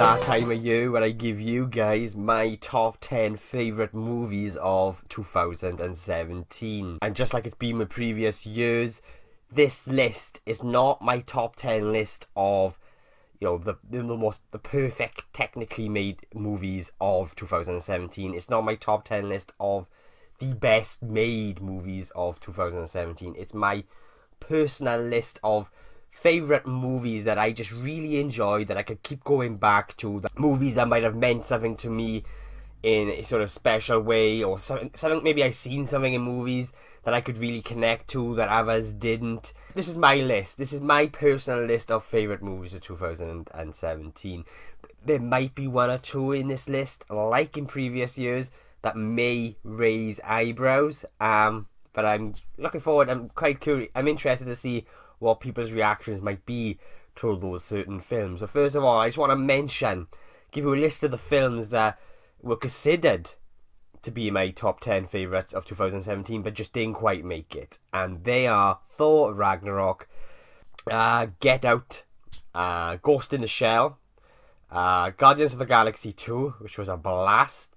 that time of year where I give you guys my top 10 favourite movies of 2017. And just like it's been with previous years, this list is not my top 10 list of, you know, the perfect technically made movies of 2017. It's not my top 10 list of the best made movies of 2017. It's my personal list of favourite movies that I just really enjoyed, that I could keep going back to, the movies that might have meant something to me in a sort of special way, or something maybe I've seen something in movies that I could really connect to that others didn't. This is my list. This is my personal list of favourite movies of 2017. There might be one or two in this list, like in previous years, that may raise eyebrows, but I'm looking forward. I'm quite curious. I'm interested to see what people's reactions might be to those certain films. So first of all, I just want to give you a list of the films that were considered to be my top 10 favourites of 2017, but just didn't quite make it. And they are Thor Ragnarok, Get Out, Ghost in the Shell, Guardians of the Galaxy 2, which was a blast,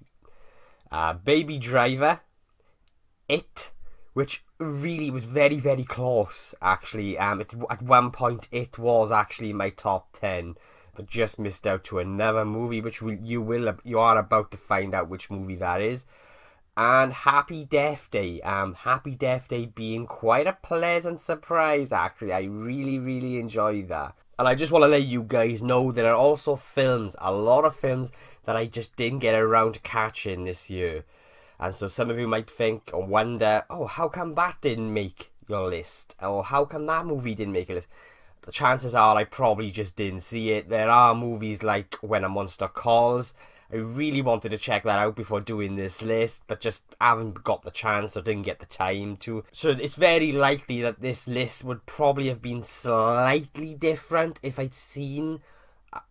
Baby Driver, It, which really was very, very close, actually. At one point, it was actually my top 10, but just missed out to another movie, which you are about to find out which movie that is. And Happy Death Day. Happy Death Day being quite a pleasant surprise, actually. I really, really enjoyed that. And I just want to let you guys know there are also films, a lot of films, that I just didn't get around to catching this year. And so some of you might think or wonder, oh, how come that didn't make your list? Or how come that movie didn't make a list? The chances are I probably just didn't see it. There are movies like When a Monster Calls. I really wanted to check that out before doing this list, but just haven't got the chance or didn't get the time to. So it's very likely that this list would probably have been slightly different if I'd seen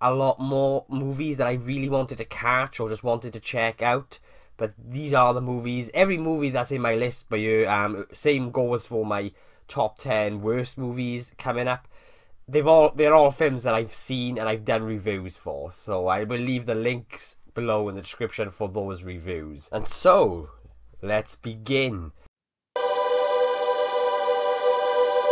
a lot more movies that I really wanted to catch or just wanted to check out. But these are the movies. Every movie that's in my list by you, same goes for my top 10 worst movies coming up. They're all films that I've seen and I've done reviews for. So I will leave the links below in the description for those reviews. And so, let's begin.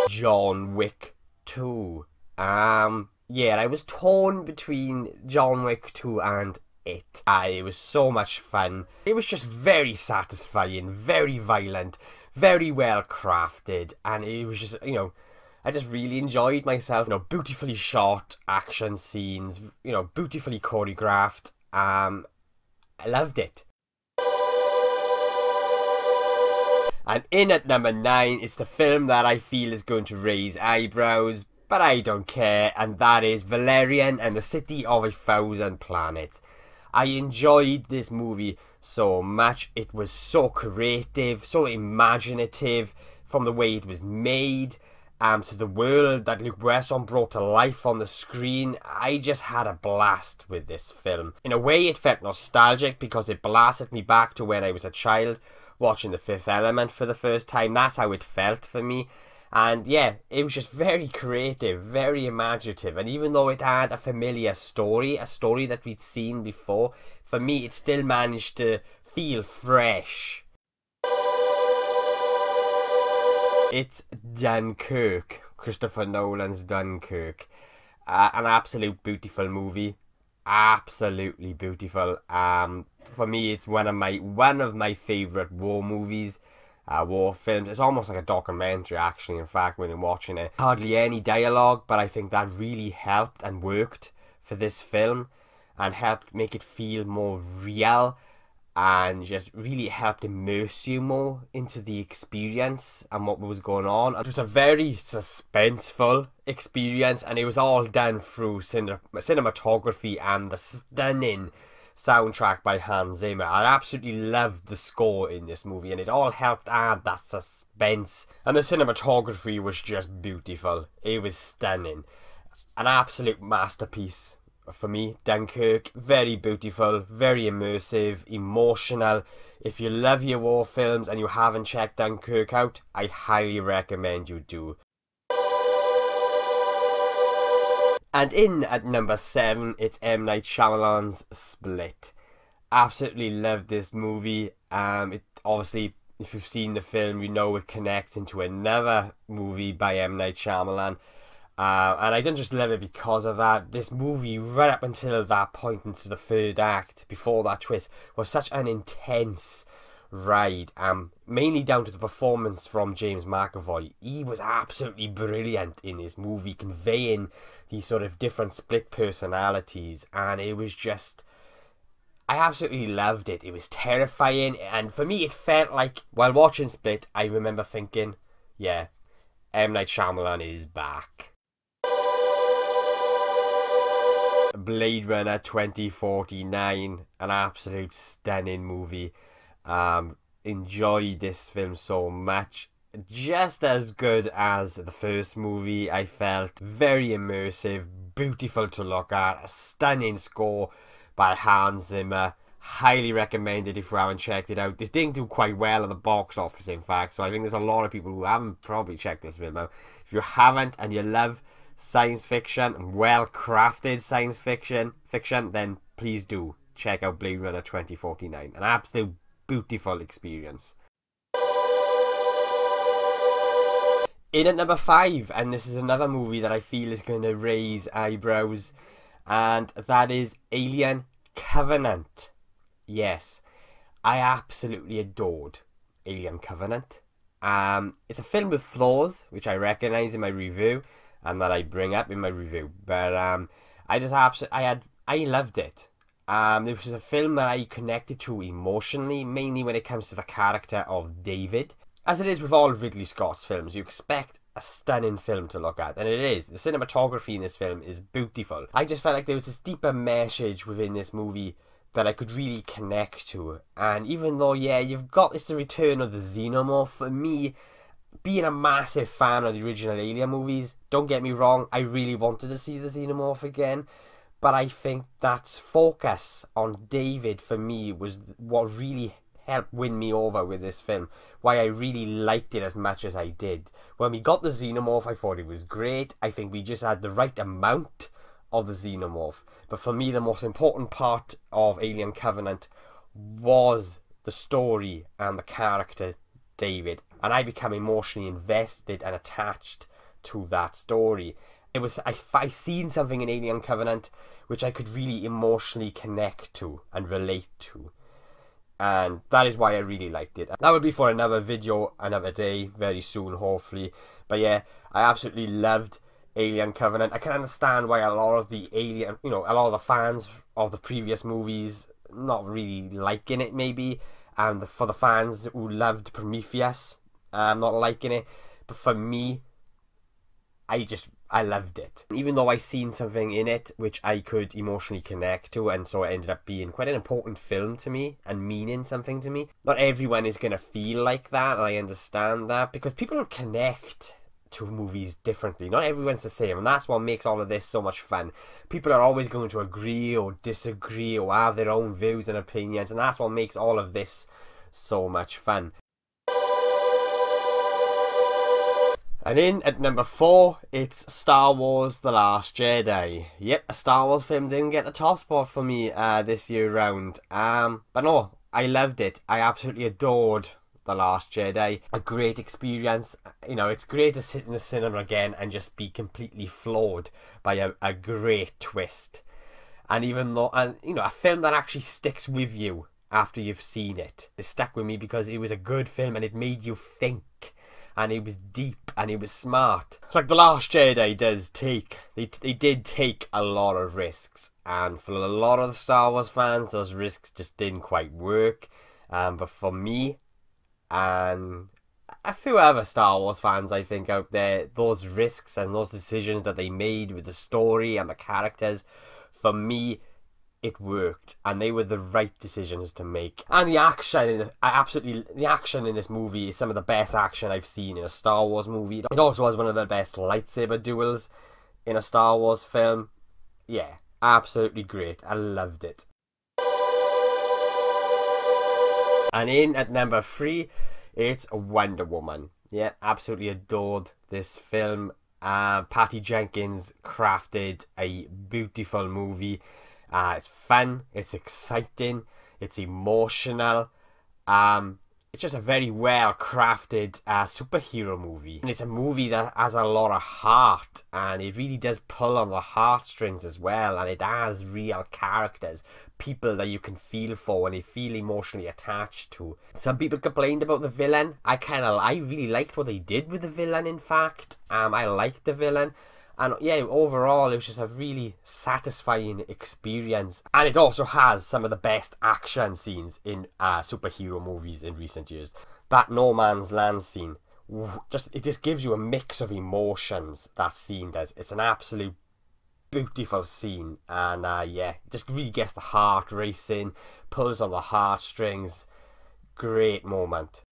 John Wick 2. Yeah, I was torn between John Wick 2 and It. It was so much fun. It was just very satisfying, very violent, very well crafted, and it was just, you know, I just really enjoyed myself. You know, beautifully shot action scenes, you know, beautifully choreographed. I loved it. And in at number 9 is the film that I feel is going to raise eyebrows, but I don't care, and that is Valerian and the City of a Thousand Planets. I enjoyed this movie so much. It was so creative, so imaginative, from the way it was made, to the world that Luc Besson brought to life on the screen. I just had a blast with this film. In a way, it felt nostalgic because it blasted me back to when I was a child watching The Fifth Element for the first time. That's how it felt for me. And yeah, it was just very creative, very imaginative. And even though it had a familiar story, a story that we'd seen before, for me it still managed to feel fresh. It's Dunkirk, Christopher Nolan's Dunkirk. An absolute beautiful movie. Absolutely beautiful. For me, it's one of my favourite war movies. War films. It's almost like a documentary, actually, in fact, when you're watching it. Hardly any dialogue, but I think that really helped and worked for this film and helped make it feel more real and just really helped immerse you more into the experience and what was going on. It was a very suspenseful experience, and it was all done through cinematography and the stunning soundtrack by Hans Zimmer. I absolutely loved the score in this movie, and it all helped add that suspense, and the cinematography was just beautiful. It was stunning. An absolute masterpiece for me, Dunkirk. Very beautiful, very immersive, emotional. If you love your war films and you haven't checked Dunkirk out, I highly recommend you do. And in at number 7, it's M. Night Shyamalan's Split. Absolutely loved this movie. It obviously, if you've seen the film, you know it connects into another movie by M. Night Shyamalan. And I don't just love it because of that. This movie, right up until that point into the third act, before that twist, was such an intense ride. Mainly down to the performance from James McAvoy. He was absolutely brilliant in this movie, conveying these sort of different split personalities. And it was just, I absolutely loved it. It was terrifying. And for me, it felt like, while watching Split, I remember thinking, yeah, M. Night Shyamalan is back. Blade Runner 2049, an absolute stunning movie. Enjoyed this film so much. Just as good as the first movie, I felt. Very immersive, beautiful to look at, a stunning score by Hans Zimmer. Highly recommended if you haven't checked it out. This didn't do quite well at the box office, in fact, so I think there's a lot of people who haven't probably checked this film out. If you haven't and you love science fiction, well-crafted science fiction, then please do check out Blade Runner 2049. An absolute beautiful experience. In at number 5, and this is another movie that I feel is going to raise eyebrows, and that is Alien Covenant. Yes, I absolutely adored Alien Covenant. It's a film with flaws, which I recognise in my review, and that I bring up in my review. But I loved it. It was a film that I connected to emotionally, mainly when it comes to the character of David. As it is with all Ridley Scott's films, you expect a stunning film to look at, and it is. The cinematography in this film is beautiful. I just felt like there was this deeper message within this movie that I could really connect to. And even though, yeah, you've got this the return of the Xenomorph, for me, being a massive fan of the original Alien movies, don't get me wrong, I really wanted to see the Xenomorph again, but I think that focus on David for me was what really helped win me over with this film, why I really liked it as much as I did. When we got the Xenomorph, I thought it was great. I think we just had the right amount of the Xenomorph, but for me the most important part of Alien Covenant was the story and the character David, and I became emotionally invested and attached to that story. It was, I seen something in Alien Covenant which I could really emotionally connect to and relate to, and that is why I really liked it. That will be for another video another day, very soon hopefully. But yeah, I absolutely loved Alien Covenant. I can understand why a lot of the Alien, a lot of the fans of the previous movies not really liking it maybe, and for the fans who loved Prometheus, not liking it. But for me, I loved it. Even though I seen something in it which I could emotionally connect to, and so it ended up being quite an important film to me and meaning something to me. Not everyone is going to feel like that, and I understand that, because people connect to movies differently. Not everyone's the same, and that's what makes all of this so much fun. People are always going to agree or disagree or have their own views and opinions, and that's what makes all of this so much fun. And in at number 4, it's Star Wars The Last Jedi. Yep, a Star Wars film didn't get the top spot for me this year round. But no, I loved it. I absolutely adored The Last Jedi. A great experience. It's great to sit in the cinema again and just be completely floored by a great twist. And even though, a film that actually sticks with you after you've seen it. It stuck with me because it was a good film and it made you think. And it was deep and it was smart. Like The Last Jedi does take, they did take a lot of risks. And for a lot of the Star Wars fans, those risks just didn't quite work. But for me, and a few other Star Wars fans I think out there, those risks and those decisions that they made with the story and the characters, for me, it worked, and they were the right decisions to make. And the action, the action in this movie is some of the best action I've seen in a Star Wars movie. It also has one of the best lightsaber duels in a Star Wars film. Yeah, absolutely great. I loved it. And in at number 3, it's Wonder Woman. Yeah, absolutely adored this film. Patty Jenkins crafted a beautiful movie. It's fun, it's exciting, it's emotional. It's just a very well crafted superhero movie, and it's a movie that has a lot of heart, and it really does pull on the heartstrings as well, and it has real characters, people that you can feel for and you feel emotionally attached to. Some people complained about the villain. I really liked what they did with the villain. In fact, I liked the villain. And yeah, overall, it was just a really satisfying experience. And it also has some of the best action scenes in superhero movies in recent years. That No Man's Land scene, it just gives you a mix of emotions, that scene does. It's an absolute beautiful scene. And yeah, it just really gets the heart racing, pulls on the heartstrings. Great moment.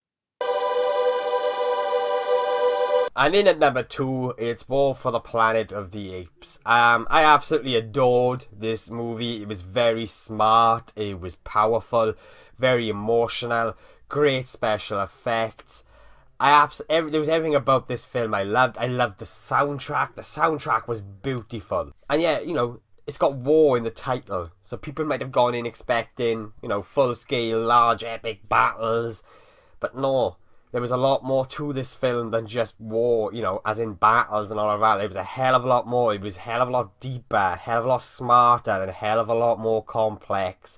And in at number 2, it's War for the Planet of the Apes. I absolutely adored this movie. It was very smart, it was powerful, very emotional, great special effects. There was everything about this film I loved. I loved the soundtrack. The soundtrack was beautiful. And yeah, you know, it's got war in the title, so people might have gone in expecting, you know, full-scale, large, epic battles. But no. There was a lot more to this film than just war, you know, as in battles and all of that. It was a hell of a lot more. It was a hell of a lot deeper, a hell of a lot smarter, and a hell of a lot more complex.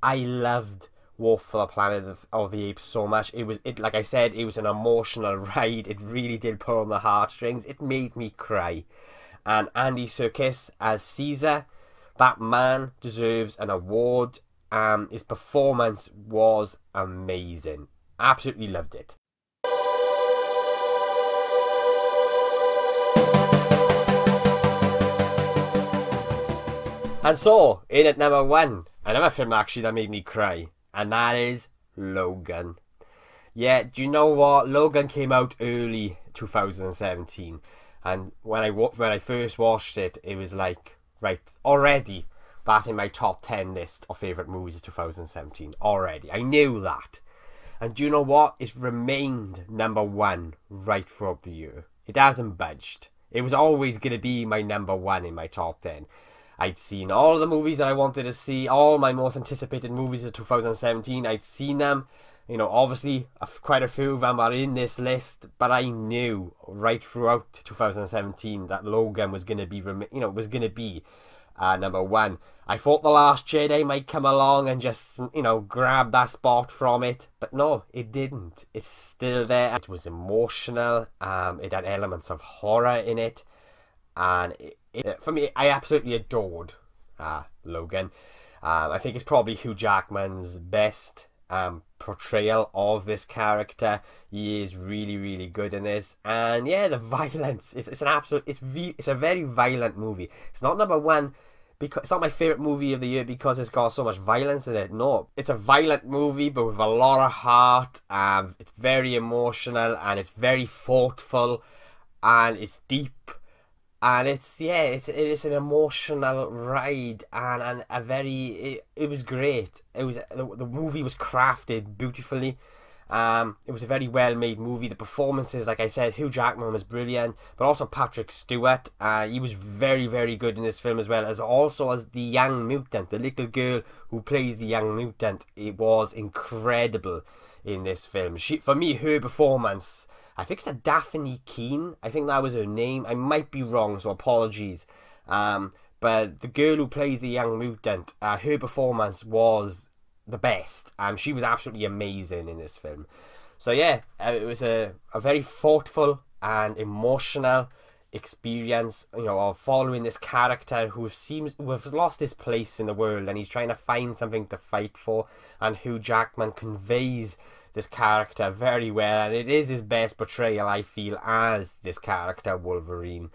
I loved War for the Planet of the Apes so much. Like I said, it was an emotional ride. It really did pull on the heartstrings. It made me cry. And Andy Serkis as Caesar, that man deserves an award. His performance was amazing. Absolutely loved it. And so, in at number 1, another film actually that made me cry, and that is Logan. Yeah, do you know what? Logan came out early 2017, and when I first watched it, it was like, right, already, that's in my top 10 list of favourite movies of 2017, already. I knew that. And do you know what? It's remained number 1 right throughout the year. It hasn't budged. It was always going to be my number 1 in my top 10. I'd seen all the movies that I wanted to see, all my most anticipated movies of 2017. I'd seen them. You know, obviously, quite a few of them are in this list, but I knew right throughout 2017 that Logan was going to be, number 1. I thought The Last Jedi might come along and just, you know, grab that spot from it, but no, it didn't. It's still there. It was emotional. It had elements of horror in it, and for me, I absolutely adored Logan. I think it's probably Hugh Jackman's best portrayal of this character. He is really, really good in this, and yeah, the violence. It's a very violent movie. It's not number 1 because it's not my favorite movie of the year because it's got so much violence in it. No, it's a violent movie, but with a lot of heart. It's very emotional and it's very thoughtful, and it's deep. And it's an emotional ride, and it was great. The movie was crafted beautifully. It was a very well made movie. The performances, like I said, Hugh Jackman was brilliant, but also Patrick Stewart. He was very, very good in this film as well, as the young mutant, the little girl who plays the young mutant. It was incredible in this film. For me, her performance, I think it's a Daphne Keane. I think that was her name. I might be wrong, so apologies. But the girl who plays the young mutant, her performance was the best. She was absolutely amazing in this film. So yeah, it was a very thoughtful and emotional experience, you know, of following this character who has lost his place in the world, and he's trying to find something to fight for. And Hugh Jackman conveys this character very well, and it is his best portrayal, I feel, as this character, Wolverine.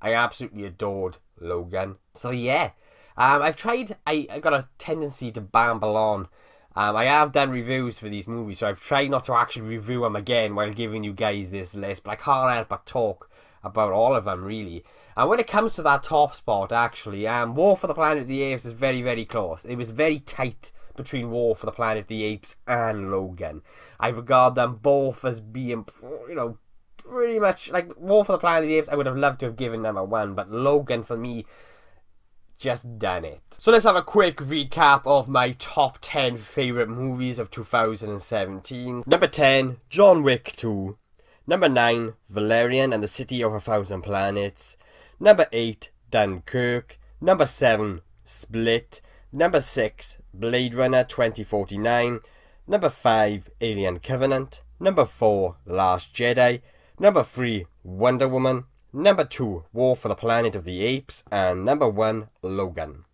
I absolutely adored Logan. So yeah, I got a tendency to babble on. I have done reviews for these movies, so I've tried not to actually review them again while giving you guys this list, but I can't help but talk about all of them, really. And when it comes to that top spot, actually, War for the Planet of the Apes is very, very close. It was very tight between War for the Planet of the Apes and Logan. I regard them both as being, you know, pretty much, like, War for the Planet of the Apes, I would have loved to have given number 1, but Logan, for me, just done it. So let's have a quick recap of my top 10 favourite movies of 2017. Number 10, John Wick 2. Number 9, Valerian and the City of a Thousand Planets. Number 8, Dunkirk. Number 7, Split. Number 6, Blade Runner 2049. Number 5, Alien Covenant. Number 4, Last Jedi. Number 3, Wonder Woman. Number 2, War for the Planet of the Apes. And number 1, Logan.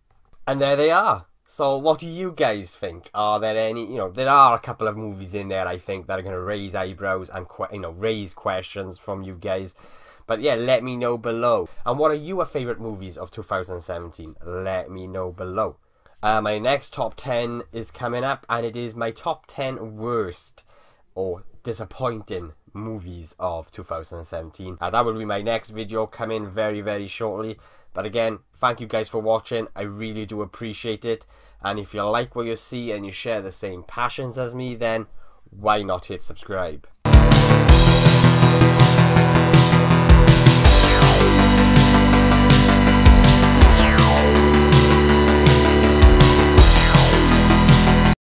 And there they are. So what do you guys think? Are there any, there are a couple of movies in there I think that are going to raise eyebrows and, raise questions from you guys. But yeah, let me know below. And what are your favourite movies of 2017? Let me know below. My next top 10 is coming up, and it is my top 10 worst or disappointing movies of 2017. That will be my next video coming very, very shortly. But again, thank you guys for watching. I really do appreciate it. And if you like what you see and you share the same passions as me, then why not hit subscribe?